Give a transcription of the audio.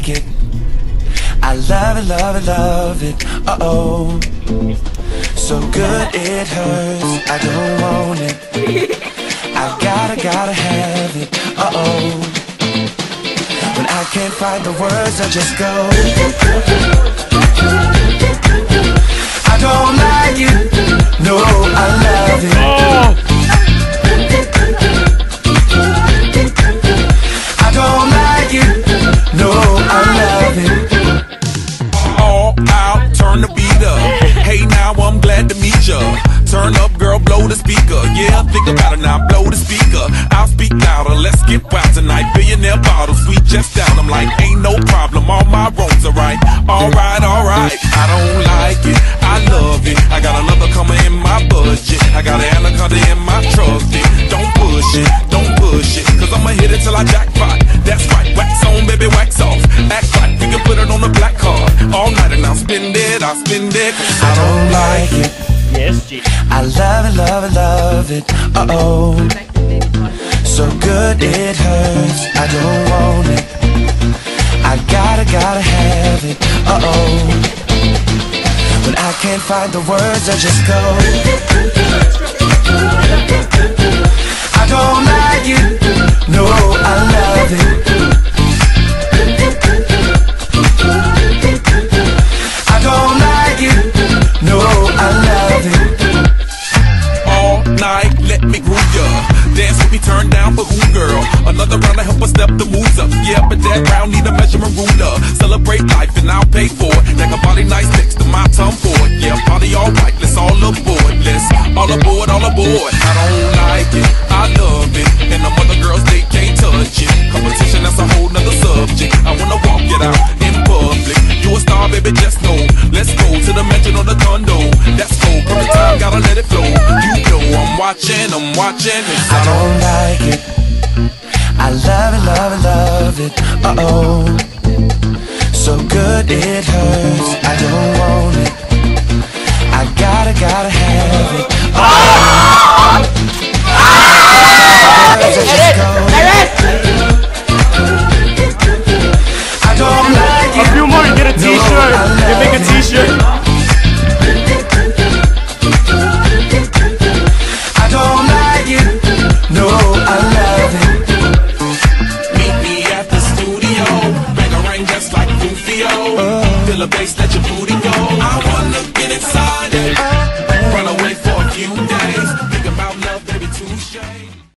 like it. I love it, love it, love it. Uh-oh. So good it hurts. I don't want it. I gotta have it. Uh-oh. When I can't find the words, I just go. I don't like it. No, I love it. I don't like it. No, I love it. All out, turn the beat up. Hey now, I'm glad to meet ya. Turn up, girl, blow the speaker. Yeah, think about it now, blow the speaker. I'll speak louder, let's get wild tonight. Billionaire bottles, we just down. I'm like, ain't no problem, all my wrongs are right. Alright, alright, I don't like it, I love it. I got another coming in my budget. I got an anaconda in my truck. Don't push it, cause I'ma hit it till I jackpot. That's right, wax on, baby, wax off. Act right, we can put it on the black card. All night and I'll spend it, I don't like it. Yes, G. I love it, love it, love it. Uh-oh. So good it hurts. I don't want it. I gotta have it. Uh-oh. When I can't find the words, I just go. I don't like it. No, I love it. I don't like it. No, I love it. all night, let me groove ya. Dance with me, turn down for who, girl? Another round to help us step the moves up. Yeah, but that round need a measurement ruler. Celebrate life and I'll pay for it. Like a body nice next to my tongue for it. Yeah, party alright, let's all aboard. Let's all aboard, all aboard. I don't like it, I love it. And the other girls, they can't touch it. Competition, that's a whole nother subject. I wanna walk it out in public. You a star, baby, just know. Let's go to the mansion or the condo. That's cool, perfect time, gotta let it flow. You know I'm watching. I don't like it. I love it, love it, love it. Uh-oh. So good it hurts. I don't want it. I gotta have it. Oh! I don't like it. A few more, you get a t-shirt. You make a t-shirt. I don't like it. No, I love it. Meet me at the studio. Bang a ring just like Rufio. Feel the bass, let your booty go. I wanna get inside it. Run away for a few days. Think about love.